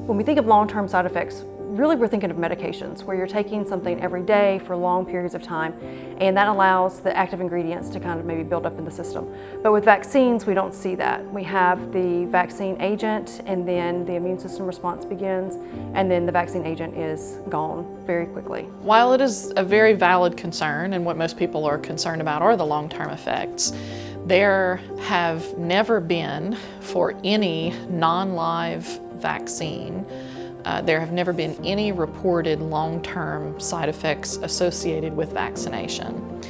When we think of long-term side effects, really we're thinking of medications, where you're taking something every day for long periods of time, and that allows the active ingredients to kind of maybe build up in the system. But with vaccines, we don't see that. We have the vaccine agent, and then the immune system response begins, and then the vaccine agent is gone very quickly. While it is a very valid concern, and what most people are concerned about are the long-term effects, there have never been, for any non-live vaccine, there have never been any reported long-term side effects associated with vaccination.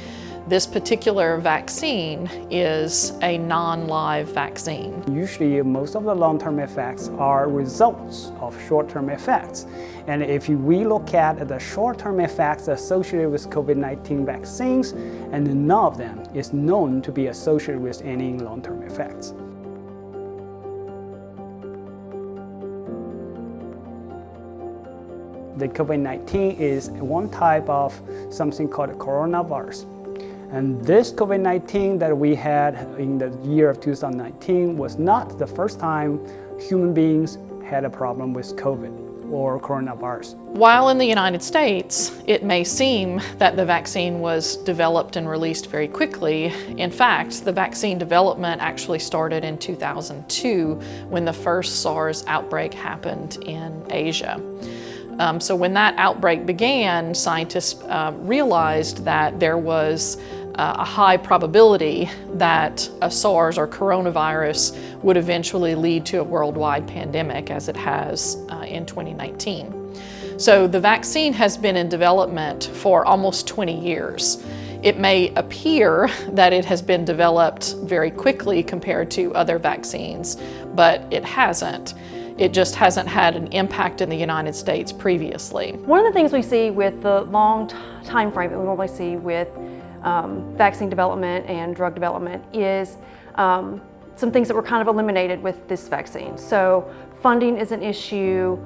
This particular vaccine is a non-live vaccine. Usually, most of the long-term effects are results of short-term effects. And if we look at the short-term effects associated with COVID-19 vaccines, and none of them is known to be associated with any long-term effects. The COVID-19 is one type of something called coronavirus. And this COVID-19 that we had in the year of 2019 was not the first time human beings had a problem with COVID or coronavirus. While in the United States, it may seem that the vaccine was developed and released very quickly, in fact, the vaccine development actually started in 2002 when the first SARS outbreak happened in Asia. So when that outbreak began, scientists realized that there was a high probability that a SARS or coronavirus would eventually lead to a worldwide pandemic, as it has in 2019. So the vaccine has been in development for almost 20 years. It may appear that it has been developed very quickly compared to other vaccines, but it hasn't. It just hasn't had an impact in the United States previously. One of the things we see with the long time frame that we normally see with vaccine development and drug development is some things that were kind of eliminated with this vaccine. So funding is an issue,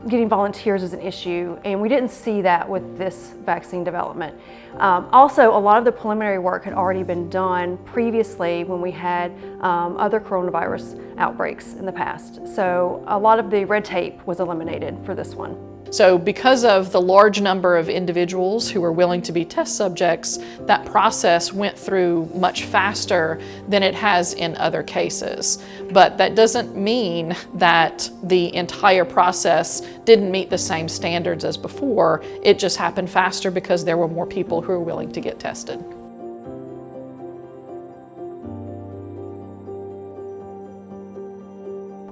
getting volunteers is an issue, and we didn't see that with this vaccine development. Also, a lot of the preliminary work had already been done previously when we had other coronavirus outbreaks in the past. So a lot of the red tape was eliminated for this one. So because of the large number of individuals who were willing to be test subjects, that process went through much faster than it has in other cases. But that doesn't mean that the entire process didn't meet the same standards as before. It just happened faster because there were more people who were willing to get tested.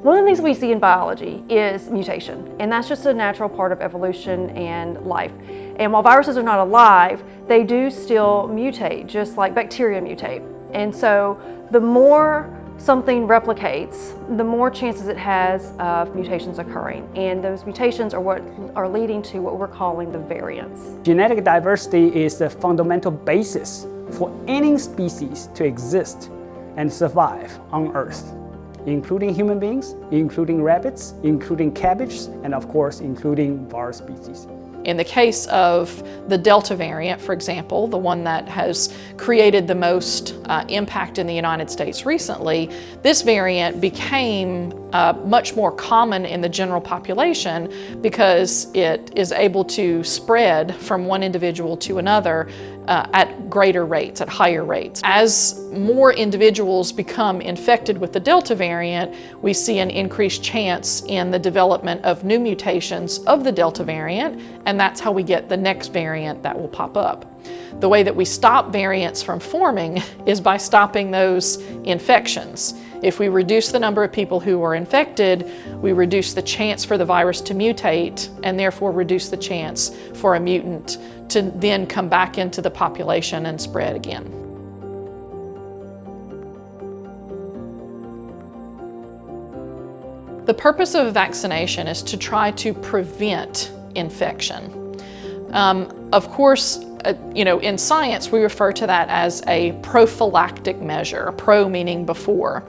One of the things we see in biology is mutation, and that's just a natural part of evolution and life. And while viruses are not alive, they do still mutate, just like bacteria mutate. And so the more something replicates, the more chances it has of mutations occurring. And those mutations are what are leading to what we're calling the variants. Genetic diversity is the fundamental basis for any species to exist and survive on Earth, including human beings, including rabbits, including cabbages, and of course, including virus species. In the case of the Delta variant, for example, the one that has created the most impact in the United States recently, this variant became much more common in the general population because it is able to spread from one individual to another at greater rates, at higher rates. As more individuals become infected with the Delta variant, we see an increased chance in the development of new mutations of the Delta variant, and that's how we get the next variant that will pop up. The way that we stop variants from forming is by stopping those infections. If we reduce the number of people who are infected, we reduce the chance for the virus to mutate and therefore reduce the chance for a mutant to then come back into the population and spread again. The purpose of vaccination is to try to prevent infection. Of course, in science, we refer to that as a prophylactic measure, pro meaning before.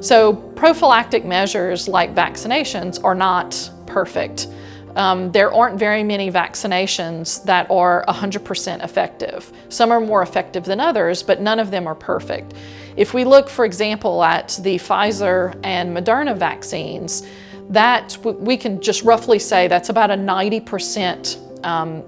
So prophylactic measures like vaccinations are not perfect. There aren't very many vaccinations that are 100% effective. Some are more effective than others, but none of them are perfect. If we look, for example, at the Pfizer and Moderna vaccines, that we can just roughly say that's about a 90%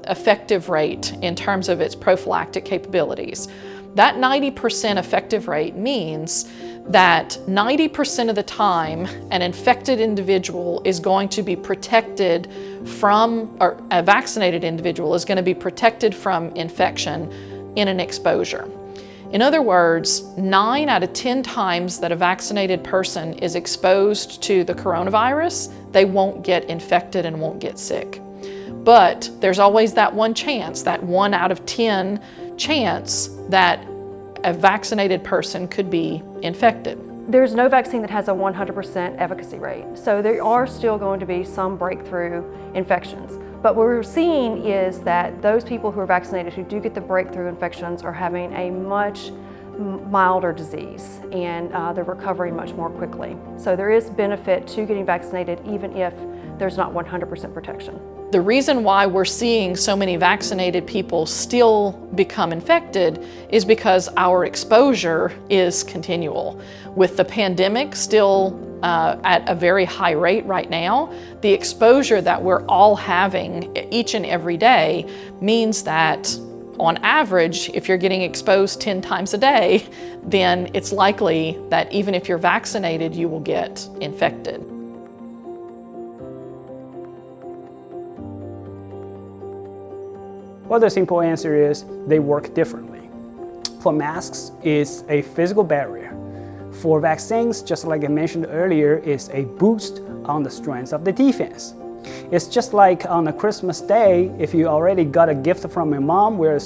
effective rate in terms of its prophylactic capabilities. That 90% effective rate means that 90% of the time an infected individual is going to be protected from, or a vaccinated individual is going to be protected from infection in an exposure. In other words, 9 out of 10 times that a vaccinated person is exposed to the coronavirus, they won't get infected and won't get sick. But there's always that one chance, that 1 out of 10 chance that a vaccinated person could be infected. There's no vaccine that has a 100% efficacy rate, so there are still going to be some breakthrough infections. But what we're seeing is that those people who are vaccinated who do get the breakthrough infections are having a much milder disease, and they're recovering much more quickly. So there is benefit to getting vaccinated even if there's not 100% protection. The reason why we're seeing so many vaccinated people still become infected is because our exposure is continual. With the pandemic still at a very high rate right now, the exposure that we're all having each and every day means that on average, if you're getting exposed 10 times a day, then it's likely that even if you're vaccinated, you will get infected. Well, the simple answer is they work differently. For masks, it's a physical barrier. For vaccines, just like I mentioned earlier, it's a boost on the strength of the defense. It's just like on a Christmas day, if you already got a gift from your mom, where you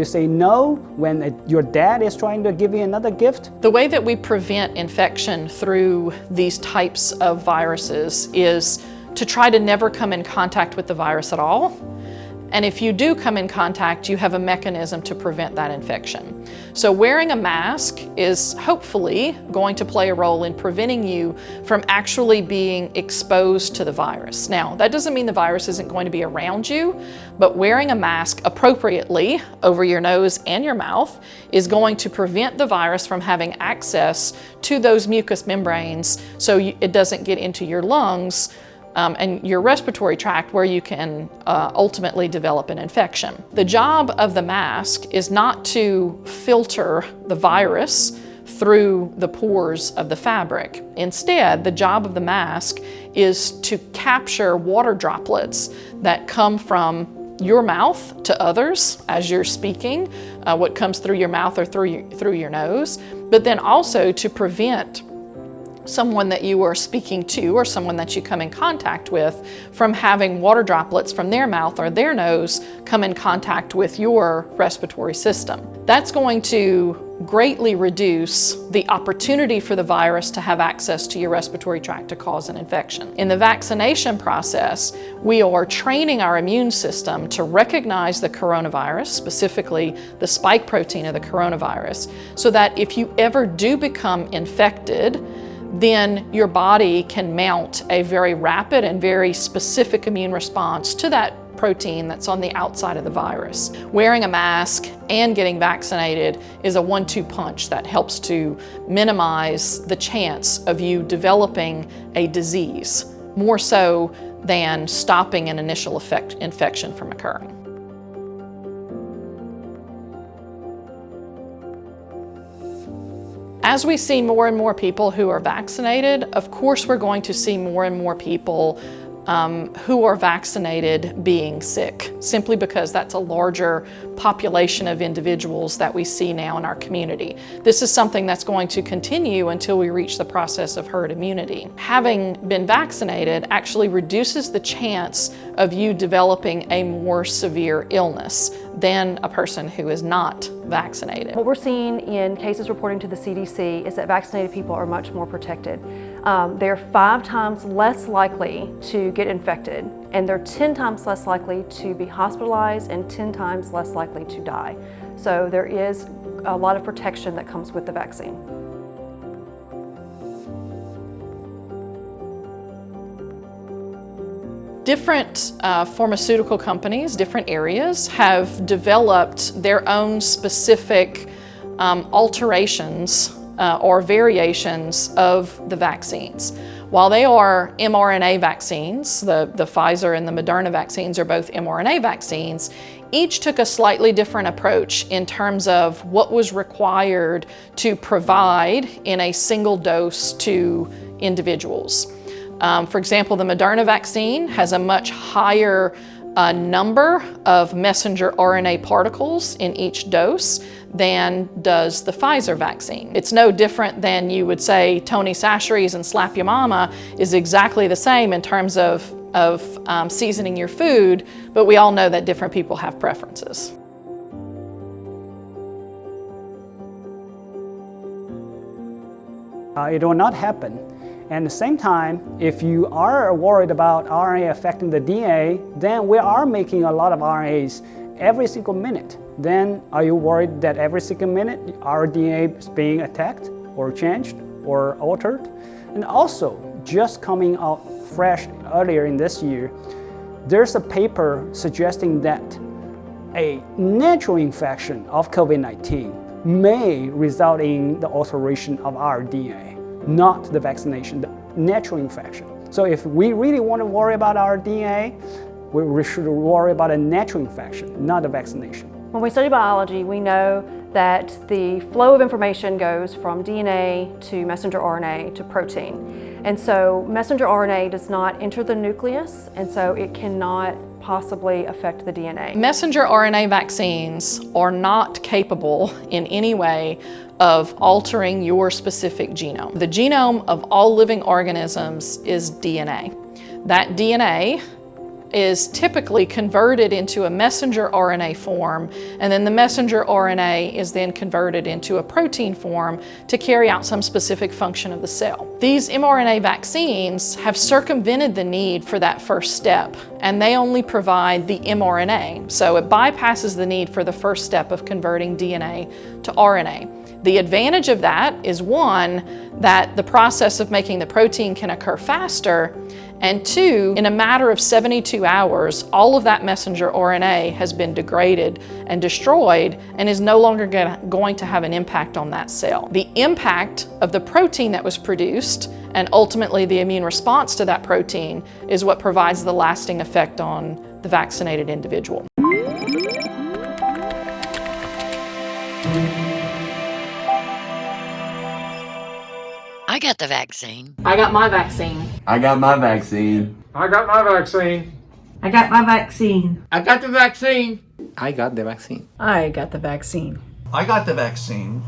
say no when your dad is trying to give you another gift. The way that we prevent infection through these types of viruses is to try to never come in contact with the virus at all. And if you do come in contact, you have a mechanism to prevent that infection. So wearing a mask is hopefully going to play a role in preventing you from actually being exposed to the virus. Now, that doesn't mean the virus isn't going to be around you, but wearing a mask appropriately over your nose and your mouth is going to prevent the virus from having access to those mucous membranes so it doesn't get into your lungs and your respiratory tract, where you can ultimately develop an infection. The job of the mask is not to filter the virus through the pores of the fabric. Instead, the job of the mask is to capture water droplets that come from your mouth to others as you're speaking, what comes through your mouth or through your nose, but then also to prevent someone that you are speaking to or someone that you come in contact with from having water droplets from their mouth or their nose come in contact with your respiratory system. That's going to greatly reduce the opportunity for the virus to have access to your respiratory tract to cause an infection. In the vaccination process, we are training our immune system to recognize the coronavirus, specifically the spike protein of the coronavirus, so that if you ever do become infected, then your body can mount a very rapid and very specific immune response to that protein that's on the outside of the virus. Wearing a mask and getting vaccinated is a 1-2 punch that helps to minimize the chance of you developing a disease, more so than stopping an initial infection from occurring. As we see more and more people who are vaccinated, of course we're going to see more and more people who are vaccinated being sick, simply because that's a larger population of individuals that we see now in our community. This is something that's going to continue until we reach the process of herd immunity. Having been vaccinated actually reduces the chance of you developing a more severe illness than a person who is not vaccinated. What we're seeing in cases reporting to the CDC is that vaccinated people are much more protected. They're 5 times less likely to get infected, and they're 10 times less likely to be hospitalized and 10 times less likely to die. So there is a lot of protection that comes with the vaccine. Different pharmaceutical companies, different areas, have developed their own specific alterations or variations of the vaccines. While they are mRNA vaccines, the Pfizer and the Moderna vaccines are both mRNA vaccines, each took a slightly different approach in terms of what was required to provide in a single dose to individuals. For example, the Moderna vaccine has a much higher number of messenger RNA particles in each dose than does the Pfizer vaccine. It's no different than you would say Tony Chachere's and Slap Your Mama is exactly the same in terms of seasoning your food, but we all know that different people have preferences. It will not happen. And at the same time, if you are worried about RNA affecting the DNA, then we are making a lot of RNAs every single minute. Then are you worried that every single minute our DNA is being attacked or changed or altered? And also, just coming out fresh earlier in this year, there's a paper suggesting that a natural infection of COVID-19 may result in the alteration of our DNA. Not the vaccination, the natural infection. So if we really want to worry about our DNA, we should worry about a natural infection, not a vaccination. When we study biology, we know that the flow of information goes from DNA to messenger RNA to protein. And so messenger RNA does not enter the nucleus, and so it cannot possibly affect the DNA. Messenger RNA vaccines are not capable in any way of altering your specific genome. The genome of all living organisms is DNA. That DNA is typically converted into a messenger RNA form, and then the messenger RNA is then converted into a protein form to carry out some specific function of the cell. These mRNA vaccines have circumvented the need for that first step, and they only provide the mRNA. So it bypasses the need for the first step of converting DNA to RNA. The advantage of that is, one, that the process of making the protein can occur faster, and two, in a matter of 72 hours, all of that messenger RNA has been degraded and destroyed and is no longer going to have an impact on that cell. The impact of the protein that was produced and ultimately the immune response to that protein is what provides the lasting effect on the vaccinated individual. I got the vaccine. I got my vaccine. I got my vaccine. I got my vaccine. I got my vaccine. I got the vaccine. I got the vaccine. I got the vaccine. I got the vaccine.